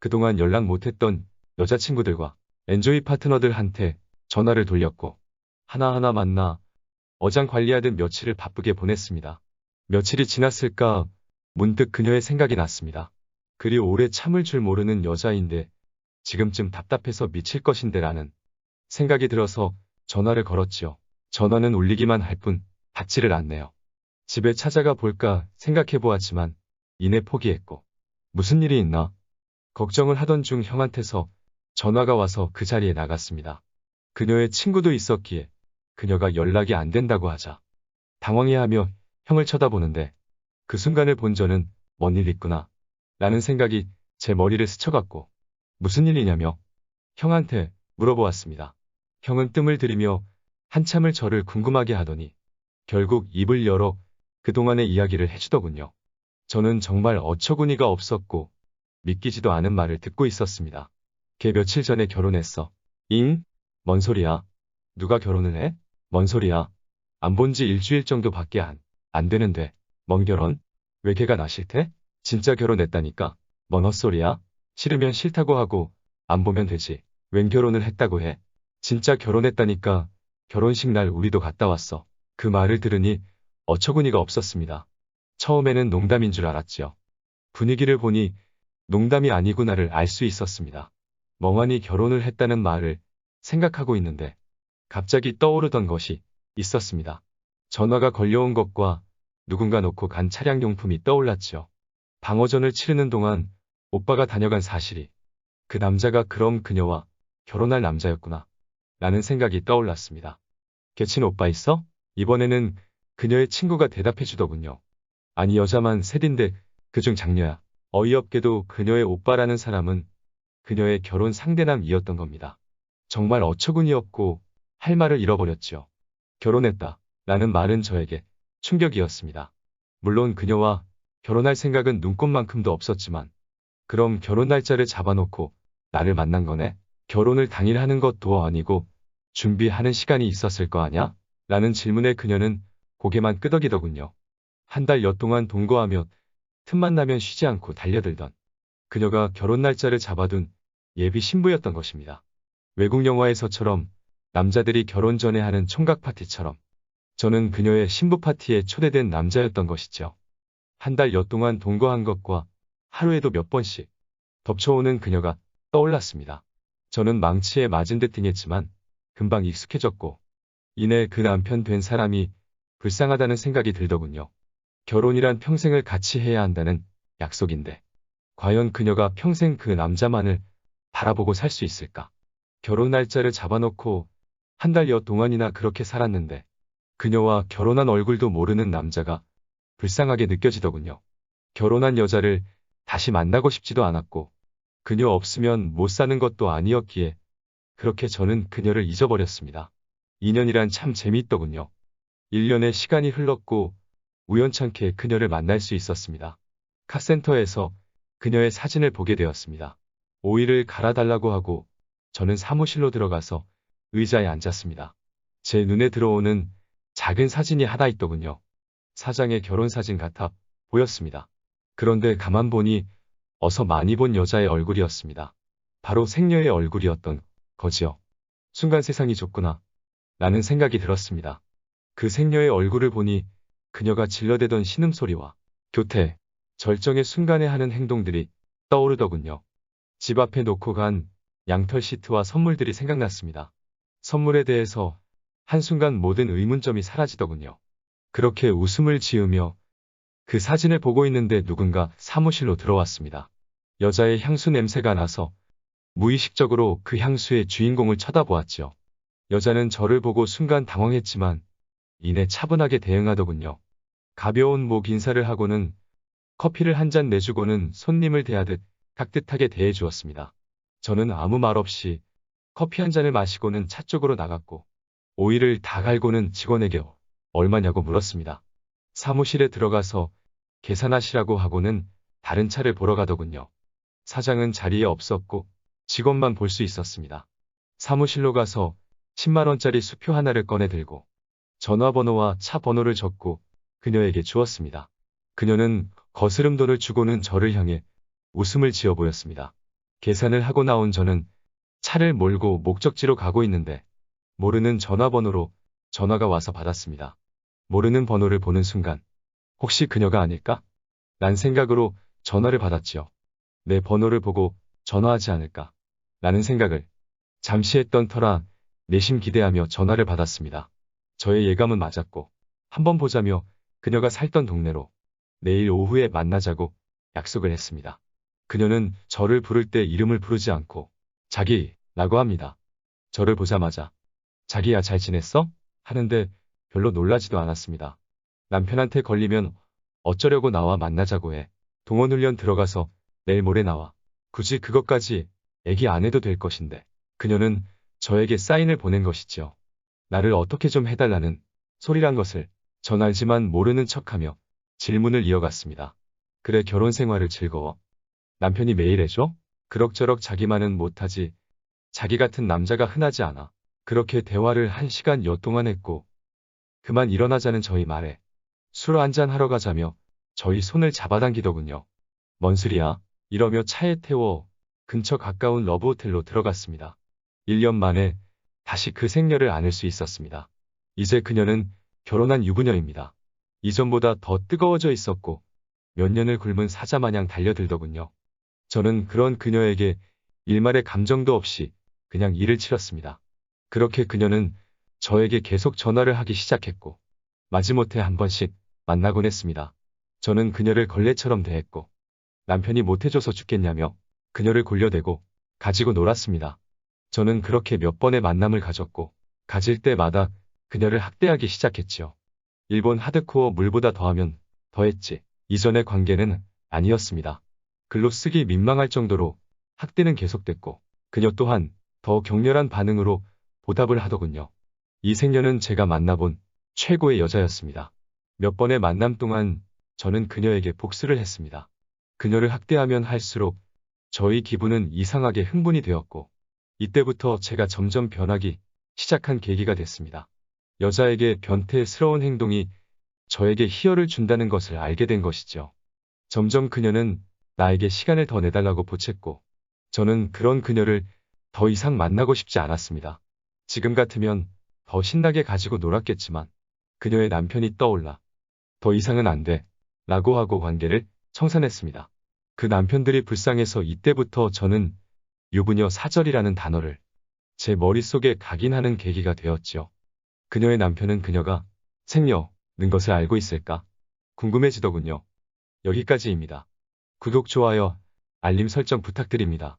그동안 연락 못했던 여자친구들과 엔조이 파트너들한테 전화를 돌렸고 하나하나 만나 어장 관리하듯 며칠을 바쁘게 보냈습니다. 며칠이 지났을까 문득 그녀의 생각이 났습니다. 그리 오래 참을 줄 모르는 여자인데 지금쯤 답답해서 미칠 것인데 라는 생각이 들어서 전화를 걸었지요. 전화는 울리기만 할 뿐 받지를 않네요. 집에 찾아가 볼까 생각해 보았지만 이내 포기했고 무슨 일이 있나 걱정을 하던 중 형한테서 전화가 와서 그 자리에 나갔습니다. 그녀의 친구도 있었기에 그녀가 연락이 안 된다고 하자 당황해하며 형을 쳐다보는데 그 순간을 본 저는 뭔 일 있구나 라는 생각이 제 머리를 스쳐갔고 무슨 일이냐며 형한테 물어보았습니다. 형은 뜸을 들이며 한참을 저를 궁금하게 하더니 결국 입을 열어 그동안의 이야기를 해주더군요. 저는 정말 어처구니가 없었고 믿기지도 않은 말을 듣고 있었습니다. 걔 며칠 전에 결혼했어. 잉? 뭔 소리야? 누가 결혼을 해? 뭔 소리야? 안 본 지 일주일 정도밖에 안 되는데 뭔 결혼? 왜 걔가 나 싫대? 진짜 결혼했다니까. 뭔 헛소리야? 싫으면 싫다고 하고 안 보면 되지. 웬 결혼을 했다고 해? 진짜 결혼했다니까. 결혼식 날 우리도 갔다 왔어. 그 말을 들으니 어처구니가 없었습니다. 처음에는 농담인 줄 알았지요. 분위기를 보니 농담이 아니구나를 알 수 있었습니다. 멍하니 결혼을 했다는 말을 생각하고 있는데 갑자기 떠오르던 것이 있었습니다. 전화가 걸려온 것과 누군가 놓고 간 차량용품이 떠올랐지요. 방어전을 치르는 동안 오빠가 다녀간 사실이 그 남자가 그럼 그녀와 결혼할 남자였구나 라는 생각이 떠올랐습니다. 걔친 오빠 있어? 이번에는 그녀의 친구가 대답해 주더군요. 아니 여자만 셋인데 그중 장녀야. 어이없게도 그녀의 오빠라는 사람은 그녀의 결혼 상대남이었던 겁니다. 정말 어처구니 없고 할 말을 잃어버렸지요. 결혼했다 라는 말은 저에게 충격이었습니다. 물론 그녀와 결혼할 생각은 눈꼽만큼도 없었지만 그럼 결혼 날짜를 잡아놓고 나를 만난 거네? 결혼을 당일 하는 것도 아니고 준비하는 시간이 있었을 거 아냐? 라는 질문에 그녀는 고개만 끄덕이더군요. 한 달여 동안 동거하며 틈만 나면 쉬지 않고 달려들던 그녀가 결혼 날짜를 잡아둔 예비 신부였던 것입니다. 외국 영화에서처럼 남자들이 결혼 전에 하는 총각 파티처럼 저는 그녀의 신부 파티에 초대된 남자였던 것이죠. 한 달여 동안 동거한 것과 하루에도 몇 번씩 덮쳐오는 그녀가 떠올랐습니다. 저는 망치에 맞은 듯 띵했지만 금방 익숙해졌고 이내 그 남편 된 사람이 불쌍하다는 생각이 들더군요. 결혼이란 평생을 같이 해야 한다는 약속인데 과연 그녀가 평생 그 남자만을 바라보고 살 수 있을까? 결혼 날짜를 잡아놓고 한 달여 동안이나 그렇게 살았는데 그녀와 결혼한 얼굴도 모르는 남자가 불쌍하게 느껴지더군요. 결혼한 여자를 다시 만나고 싶지도 않았고 그녀 없으면 못 사는 것도 아니었기에 그렇게 저는 그녀를 잊어버렸습니다. 인연이란 참 재미있더군요. 1년의 시간이 흘렀고 우연찮게 그녀를 만날 수 있었습니다. 카센터에서 그녀의 사진을 보게 되었습니다. 오일을 갈아달라고 하고 저는 사무실로 들어가서 의자에 앉았습니다. 제 눈에 들어오는 작은 사진이 하나 있더군요. 사장의 결혼사진 같아 보였습니다. 그런데 가만 보니 어서 많이 본 여자의 얼굴이었습니다. 바로 생녀의 얼굴이었던 거지요. 순간 세상이 좁구나 라는 생각이 들었습니다. 그 생녀의 얼굴을 보니 그녀가 질러대던 신음소리와 교태, 절정의 순간에 하는 행동들이 떠오르더군요. 집 앞에 놓고 간 양털 시트와 선물들이 생각났습니다. 선물에 대해서 한순간 모든 의문점이 사라지더군요. 그렇게 웃음을 지으며 그 사진을 보고 있는데 누군가 사무실로 들어왔습니다. 여자의 향수 냄새가 나서 무의식적으로 그 향수의 주인공을 쳐다보았죠. 여자는 저를 보고 순간 당황했지만 이내 차분하게 대응하더군요. 가벼운 목 인사를 하고는 커피를 한 잔 내주고는 손님을 대하듯 깍듯하게 대해주었습니다. 저는 아무 말 없이 커피 한 잔을 마시고는 차 쪽으로 나갔고 오일을 다 갈고는 직원에게 얼마냐고 물었습니다. 사무실에 들어가서 계산하시라고 하고는 다른 차를 보러 가더군요. 사장은 자리에 없었고 직원만 볼 수 있었습니다. 사무실로 가서 10만 원짜리 수표 하나를 꺼내 들고 전화번호와 차 번호를 적고 그녀에게 주었습니다. 그녀는 거스름 돈을 주고는 저를 향해 웃음을 지어 보였습니다. 계산을 하고 나온 저는 차를 몰고 목적지로 가고 있는데 모르는 전화번호로 전화가 와서 받았습니다. 모르는 번호를 보는 순간 혹시 그녀가 아닐까? 란 생각으로 전화를 받았지요. 내 번호를 보고 전화하지 않을까? 라는 생각을 잠시 했던 터라 내심 기대하며 전화를 받았습니다. 저의 예감은 맞았고 한번 보자며 그녀가 살던 동네로 내일 오후에 만나자고 약속을 했습니다. 그녀는 저를 부를 때 이름을 부르지 않고 자기라고 합니다. 저를 보자마자 자기야 잘 지냈어? 하는데 별로 놀라지도 않았습니다. 남편한테 걸리면 어쩌려고 나와 만나자고 해. 동원훈련 들어가서 내일 모레 나와. 굳이 그것까지 얘기 안 해도 될 것인데. 그녀는 저에게 사인을 보낸 것이지요. 나를 어떻게 좀 해달라는 소리란 것을 전 알지만 모르는 척하며 질문을 이어갔습니다. 그래 결혼 생활을 즐거워? 남편이 매일 해줘? 그럭저럭 자기만은 못하지. 자기 같은 남자가 흔하지 않아. 그렇게 대화를 1시간여 동안 했고 그만 일어나자는 저희 말에 술 한잔 하러 가자며 저희 손을 잡아당기더군요. 뭔 소리야? 이러며 차에 태워 근처 가까운 러브호텔로 들어갔습니다. 1년 만에 다시 그 생녀를 안을 수 있었습니다. 이제 그녀는 결혼한 유부녀입니다. 이전보다 더 뜨거워져 있었고 몇 년을 굶은 사자 마냥 달려들더군요. 저는 그런 그녀에게 일말의 감정도 없이 그냥 일을 치렀습니다. 그렇게 그녀는 저에게 계속 전화를 하기 시작했고 마지못해 한 번씩 만나곤 했습니다. 저는 그녀를 걸레처럼 대했고 남편이 못해줘서 죽겠냐며 그녀를 골려대고 가지고 놀았습니다. 저는 그렇게 몇 번의 만남을 가졌고 가질 때마다 그녀를 학대하기 시작했지요. 일본 하드코어 물보다 더하면 더했지. 이전의 관계는 아니었습니다. 글로 쓰기 민망할 정도로 학대는 계속됐고 그녀 또한 더 격렬한 반응으로 보답을 하더군요. 이 생녀는 제가 만나본 최고의 여자였습니다. 몇 번의 만남 동안 저는 그녀에게 복수를 했습니다. 그녀를 학대하면 할수록 저희 기분은 이상하게 흥분이 되었고 이때부터 제가 점점 변하기 시작한 계기가 됐습니다. 여자에게 변태스러운 행동이 저에게 희열을 준다는 것을 알게 된 것이죠. 점점 그녀는 나에게 시간을 더 내달라고 보챘고 저는 그런 그녀를 더 이상 만나고 싶지 않았습니다. 지금 같으면 더 신나게 가지고 놀았겠지만 그녀의 남편이 떠올라 더 이상은 안 돼 라고 하고 관계를 청산했습니다. 그 남편들이 불쌍해서 이때부터 저는 유부녀 사절이라는 단어를 제 머릿속에 각인하는 계기가 되었지요. 그녀의 남편은 그녀가 생녀는 것을 알고 있을까? 궁금해지더군요. 여기까지입니다. 구독, 좋아요, 알림 설정 부탁드립니다.